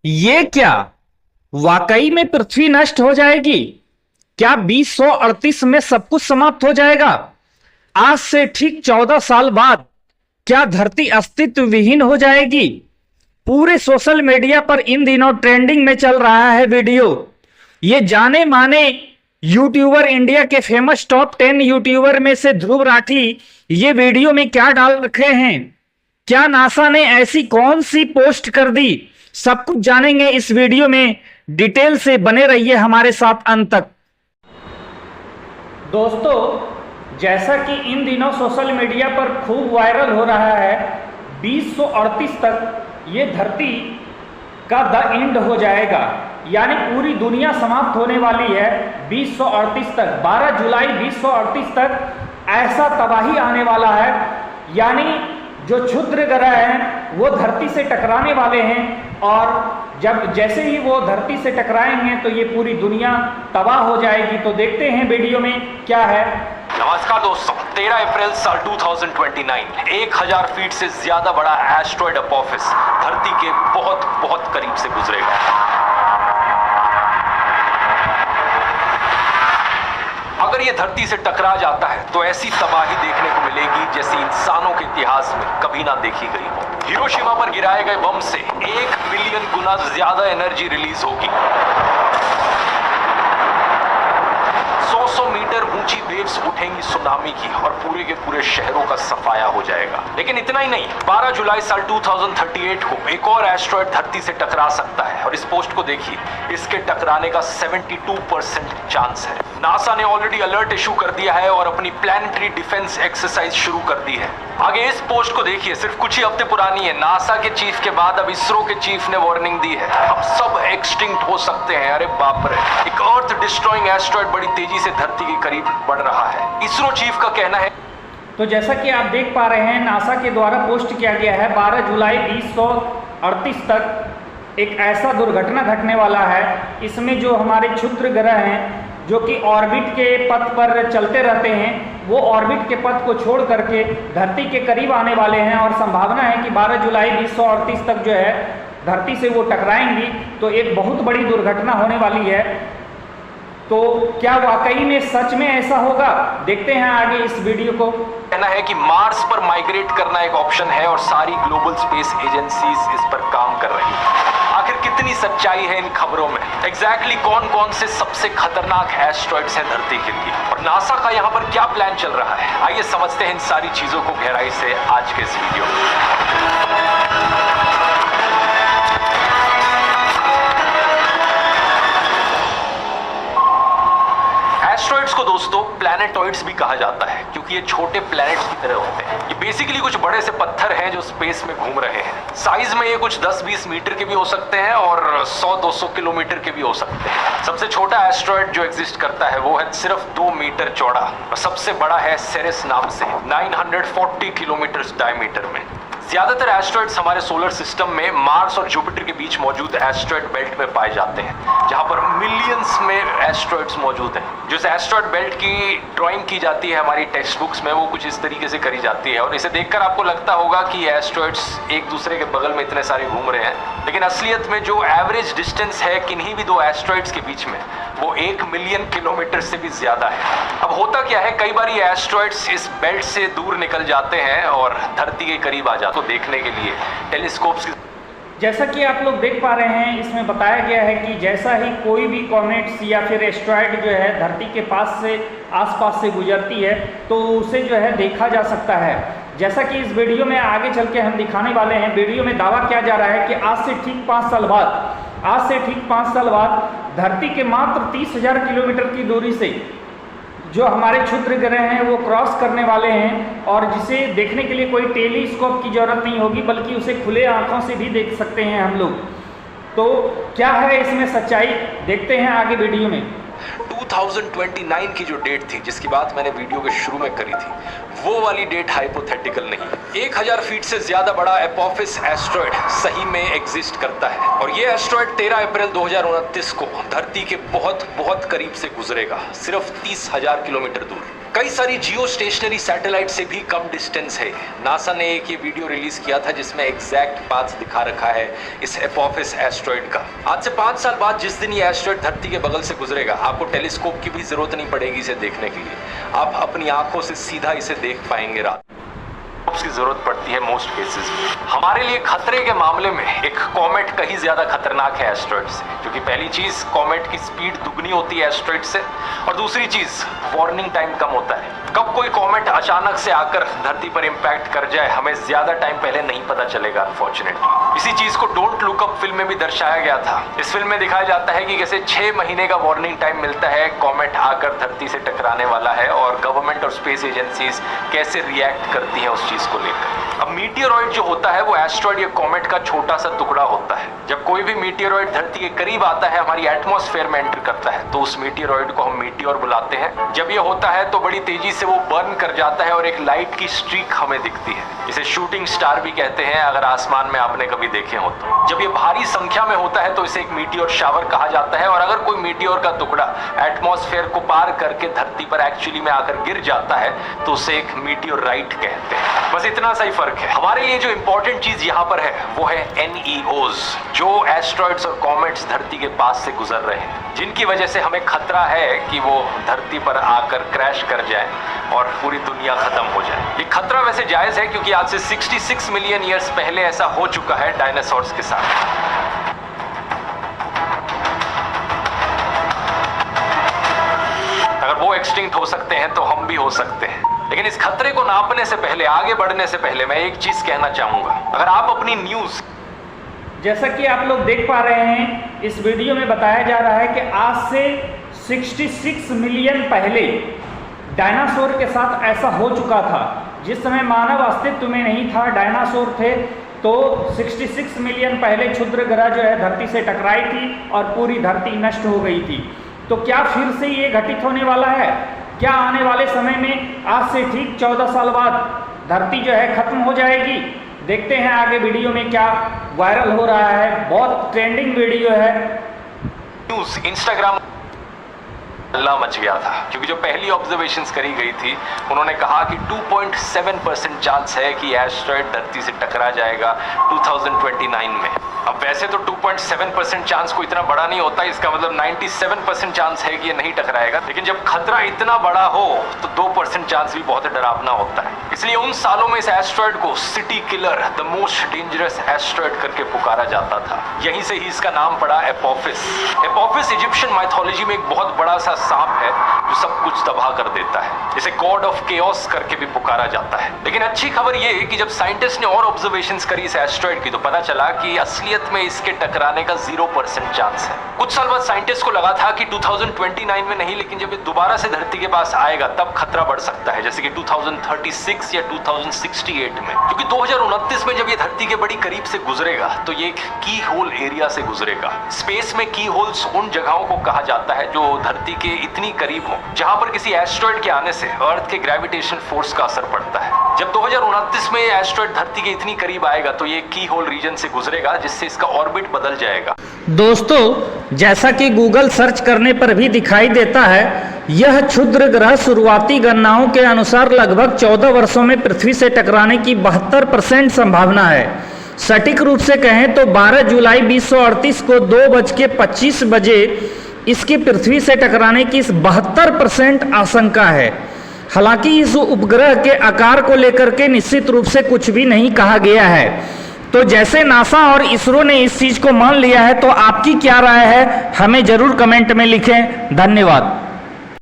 ये क्या वाकई में पृथ्वी नष्ट हो जाएगी? क्या 2038 में सब कुछ समाप्त हो जाएगा? आज से ठीक 14 साल बाद क्या धरती अस्तित्व विहीन हो जाएगी? पूरे सोशल मीडिया पर इन दिनों ट्रेंडिंग में चल रहा है वीडियो। ये जाने माने यूट्यूबर, इंडिया के फेमस टॉप 10 यूट्यूबर में से ध्रुव राठी ये वीडियो में क्या डाल रखे हैं? क्या नासा ने ऐसी कौन सी पोस्ट कर दी? सब कुछ जानेंगे इस वीडियो में। डिटेल से बने रहिए हमारे साथ अंत तक। दोस्तों, जैसा कि इन दिनों सोशल मीडिया पर खूब वायरल हो रहा है, 2038 तक ये धरती का द एंड हो जाएगा, यानी पूरी दुनिया समाप्त होने वाली है। 2038 तक, 12 जुलाई 2038 तक ऐसा तबाही आने वाला है, यानी जो क्षुद्र ग्रह हैं वो धरती से टकराने वाले हैं, और जैसे ही वो धरती से टकराएंगे तो ये पूरी दुनिया तबाह हो जाएगी। तो देखते हैं वीडियो में क्या है। नमस्कार दोस्तों, 13 अप्रैल साल 2029 1000 फीट से ज्यादा बड़ा एस्ट्रॉयड अपोफिस धरती के बहुत बहुत करीब से गुजरेगा। अगर ये धरती से टकरा जाता है तो ऐसी तबाही देखने को मिलेगी जैसी इंसानों के इतिहास में कभी ना देखी गई हो। हिरोशिमा पर गिराए गए बम से 1 मिलियन गुना ज्यादा एनर्जी रिलीज होगी। 100 मीटर ऊंची वेव्स उठेंगी सुनामी की, और पूरे के पूरे शहरों का सफाया हो जाएगा। लेकिन इतना ही नहीं, 12 जुलाई साल 2038 को एक और एस्ट्रॉयड धरती से टकरा सकता है, और इस पोस्ट को देखिए, इसके टकराने का 72% चांस है। नासा ने ऑलरेडी अलर्ट इशू कर दिया है और अपनी प्लैनेटरी डिफेंस एक्सरसाइज शुरू कर दी है। आगे इस पोस्ट को देखिए, सिर्फ कुछ ही हफ्ते पुरानी है। नासा के चीफ के बाद अब इसरो के चीफ ने वार्निंग दी है, हम सब एक्सटिंक्ट हो सकते हैं। अरे बाप रे, एक अर्थ डिस्ट्रॉइंग एस्ट्रॉयड बड़ी तेजी से धरती के करीब बढ़ रहा है, इसरो चीफ का कहना है। तो जैसा कि आप देख पा रहे हैं, नासा के द्वारा पोस्ट किया गया है 12 जुलाई 2038 तक एक ऐसा दुर्घटना घटने वाला है। इसमें जो हमारे क्षुद्र ग्रह हैं जो कि ऑर्बिट के पथ पर चलते रहते हैं, वो ऑर्बिट के पथ को छोड़ करके धरती के करीब आने वाले हैं, और संभावना है कि 12 जुलाई 2038 तक जो है धरती से वो टकराएंगी। तो एक बहुत बड़ी दुर्घटना होने वाली है। तो क्या वाकई में सच में ऐसा होगा? देखते हैं आगे इस वीडियो को। कहना है कि मार्स पर माइग्रेट करना एक ऑप्शन है, और सारी ग्लोबल स्पेस एजेंसीज इस पर काम कर रही हैं। आखिर कितनी सच्चाई है इन खबरों में? एग्जैक्टली कौन कौन से सबसे खतरनाक एस्ट्रॉइड्स हैं धरती के लिए, और नासा का यहाँ पर क्या प्लान चल रहा है? आइए समझते हैं इन सारी चीजों को गहराई से आज के इस वीडियो में। एस्ट्रॉइड्स को दोस्तों प्लैनेटॉइड्स भी कहा जाता है, क्योंकि ये छोटे प्लैनेट्स की तरह होते हैं। ये बेसिकली कुछ बड़े से पत्थर हैं जो स्पेस में घूम रहे हैं। साइज में ये कुछ 10-20 मीटर के भी हो सकते हैं, और 100-200 किलोमीटर के भी हो सकते हैं। सबसे छोटा एस्ट्रॉइड जो एग्जिस्ट करता है वो है सिर्फ 2 मीटर चौड़ा, और सबसे बड़ा है सेरेस नाम से, 940 किलोमीटर डायमीटर में। ज्यादातर एस्ट्रॉइड्स हमारे सोलर सिस्टम में मार्स और जुपिटर के बीच मौजूद एस्ट्रॉइड बेल्ट में पाए जाते हैं, जहां पर मिलियंस में एस्ट्रॉइड्स मौजूद हैं। जो इस एस्ट्रॉइड बेल्ट की ड्राइंग की जाती है हमारी टेक्स्ट बुक्स में, वो कुछ इस तरीके से करी जाती है, और इसे देखकर आपको लगता होगा कि एस्ट्रॉइड्स एक दूसरे के बगल में इतने सारे घूम रहे हैं। लेकिन असलियत में जो एवरेज डिस्टेंस है किन्हीं भी दो एस्ट्रॉइड्स के बीच में, वो 1 मिलियन किलोमीटर से भी ज्यादा है। अब होता क्या है, कई बार ये एस्ट्रॉइड्स इस बेल्ट से दूर निकल जाते हैं और धरती के करीब आ जाते हैं। तो देखने के लिए टेलीस्कोप्स की, जैसा कि आप लोग देख पा रहे हैं, इसमें बताया गया है कि जैसा ही कोई भी कॉमेट्स या फिर एस्ट्रॉइड जो है धरती के पास से आसपास से गुजरती है तो उसे जो है देखा जा सकता है। जैसा कि इस वीडियो में आगे चल के हम दिखाने वाले हैं। वीडियो में दावा किया जा रहा है कि आज से ठीक 5 साल बाद धरती के मात्र 30,000 किलोमीटर की दूरी से जो हमारे क्षुद्र ग्रह हैं वो क्रॉस करने वाले हैं, और जिसे देखने के लिए कोई टेलीस्कोप की जरूरत नहीं होगी, बल्कि उसे खुले आंखों से भी देख सकते हैं हम लोग। तो क्या है इसमें सच्चाई, देखते हैं आगे वीडियो में। 2029 की जो डेट थी, जिसकी बात मैंने वीडियो के शुरू में करी थी, वो वाली डेट हाइपोथेटिकल नहीं। 1000 फीट से ज्यादा बड़ा एपोफिस एस्ट्रॉइड सही में एग्जिस्ट करता है, और ये एस्ट्रॉइड 13 अप्रैल 2029 को धरती के बहुत बहुत करीब से गुजरेगा, सिर्फ 30,000 किलोमीटर दूर। कई सारी जियो स्टेशनरी सैटेलाइट से भी कम डिस्टेंस है। नासा ने एक ये वीडियो रिलीज किया था जिसमें एग्जैक्ट पाथ दिखा रखा है इस एपोफिस एस्ट्रॉइड का। आज से 5 साल बाद जिस दिन ये एस्ट्रॉइड धरती के बगल से गुजरेगा, आपको टेलीस्कोप की भी जरूरत नहीं पड़ेगी इसे देखने के लिए। आप अपनी आंखों से सीधा इसे देख पाएंगे। रात की जरूरत पड़ती है मोस्ट केसेस में। हमारे लिए खतरे के मामले में एक कॉमेट कहीं ज्यादा खतरनाक है एस्ट्रॉइड से, क्योंकि पहली चीज कॉमेट की स्पीड दुगनी होती है एस्ट्रॉइड से, और दूसरी चीज वार्निंग टाइम कम होता है। कब कोई कॉमेट अचानक से आकर धरती पर इंपैक्ट कर जाए हमें ज्यादा टाइम पहले नहीं पता चलेगा अनफॉर्चुनेटली। इसी चीज को डोंट लुक अप फिल्म में भी दर्शाया गया था। इस फिल्म में दिखाया जाता है कि कैसे 6 महीने का वार्निंग टाइम मिलता है, कॉमेट आकर धरती से टकराने वाला है, और गवर्नमेंट और स्पेस एजेंसीज कैसे रिएक्ट करती हैं उस चीज को लेकर। अब मीटियोरॉइड जो होता है वो एस्ट्रॉइड या कॉमेट का छोटा सा टुकड़ा होता है। जब कोई भी मीटियोरॉइड धरती के करीब आता है, हमारी एटमॉस्फेयर में एंटर करता है, तो उस मीटियोरॉइड को हम मीटियोर बुलाते हैं। जब ये होता है तो बड़ी तेजी से वो बर्न कर जाता है और एक लाइट की स्ट्रीक हमें दिखती है। इसे शूटिंग स्टार भी कहते हैं अगर आसमान में आपने कभी देखे हो तो। जब ये भारी संख्या में होता है तो इसे एक मीटियोर शावर कहा जाता है, और अगर कोई मीटियोर का टुकड़ा एटमॉस्फेयर को पार करके धरती पर एक्चुअली में आकर गिर जाता है तो उसे एक मीटियोराइट कहते हैं। बस इतना सा ही फर्क है। हमारे लिए जो इंपॉर्टेंट चीज यहाँ पर है वो है NEOs, जो एस्ट्रॉइड्स और कॉमेट्स धरती के पास से गुजर रहे हैं, जिनकी वजह से हमें खतरा है कि वो धरती पर आकर क्रैश कर जाए और पूरी दुनिया खत्म हो जाए। ये खतरा वैसे जायज है क्योंकि आज से 66 मिलियन ईयर्स पहले ऐसा हो चुका है डायनासोर्स के साथ। अगर वो एक्सटिंक्ट हो सकते हैं तो हम भी हो सकते हैं। लेकिन इस खतरे को नापने से पहले, आगे बढ़ने से पहले मैं एक चीज कहना चाहूंगा। अगर आप अपनी न्यूज, जैसा कि आप लोग देख पा रहे हैं, इस वीडियो में बताया जा रहा है कि आज से 66 मिलियन पहले डायनासोर के साथ ऐसा हो चुका था। जिस समय मानव अस्तित्व में नहीं था, डायनासोर थे, तो 66 मिलियन पहले क्षुद्र ग्रह जो है धरती से टकराई थी और पूरी धरती नष्ट हो गई थी। तो क्या फिर से ये घटित होने वाला है? क्या आने वाले समय में आज से ठीक 14 साल बाद धरती जो है खत्म हो जाएगी? देखते हैं आगे वीडियो में क्या वायरल हो रहा है। बहुत ट्रेंडिंग वीडियो है। न्यूज, इंस्टाग्राम हल्ला मच गया था क्योंकि जो पहली ऑब्जर्वेशंस करी गई थी उन्होंने कहा कि 2.7% चांस है कि एस्ट्रॉइड धरती से टकरा जाएगा 2029 में। अब वैसे तो 2.7% चांस को इतना बड़ा नहीं होता, इसका मतलब 97% चांस है कि ये नहीं टकराएगा। लेकिन जब खतरा इतना बड़ा हो तो 2% चांस भी बहुत डरावना होता है। इसलिए उन सालों में इस एस्ट्रॉइड को city killer, the most dangerous asteroid करके पुकारा जाता था। यहीं से ही इसका नाम पड़ा एपोफिस। एपोफिस इजिप्शियन माइथोलॉजी में एक बहुत बड़ा सा सांप है जो सब कुछ तबाह कर देता है। इसे गॉड ऑफ केओस करके भी पुकारा जाता है। लेकिन अच्छी खबर ये है कि जब साइंटिस्ट ने और ऑब्जर्वेशंस करी इस एस्ट्रॉइड की तो पता चला कि असलियत में इसके टकराने का 0% चांस है। कुछ साल बाद साइंटिस्ट को लगा था कि 2029 में नहीं, लेकिन जब ये दोबारा से धरती के पास आएगा तब खतरा बढ़ सकता है, जैसे कि 2036 या 2068 में। क्योंकि 2029 में जब ये धरती के बड़ी करीब से गुजरेगा तो ये एक की होल एरिया से गुजरेगा। स्पेस में की होल्स उन जगहों को कहा जाता है जो धरती के इतनी करीब हो जहां पर किसी एस्ट्रॉइड के आने से अर्थ के ग्रेविटेशन फोर्स का असर पड़ता है। जब 2029 में ये एस्ट्रॉइड धरती के इतनी करीब आएगा तो ये की होल रीजन से गुजरेगा, जिससे इसका ऑर्बिट बदल जाएगा। दोस्तों, जैसा कि गूगल सर्च करने पर भी दिखाई देता है, यह क्षुद्र ग्रह शुरुआती गणनाओं के अनुसार लगभग 14 वर्षों में पृथ्वी से टकराने की 72% संभावना है। सटीक रूप से कहें तो 12 जुलाई 2038 को 2:25 बजे इसके पृथ्वी से टकराने की 72% आशंका है। हालांकि इस उपग्रह के आकार को लेकर के निश्चित रूप से कुछ भी नहीं कहा गया है। तो जैसे नासा और इसरो ने इस चीज को मान लिया है, तो आपकी क्या राय है हमें जरूर कमेंट में लिखें। धन्यवाद।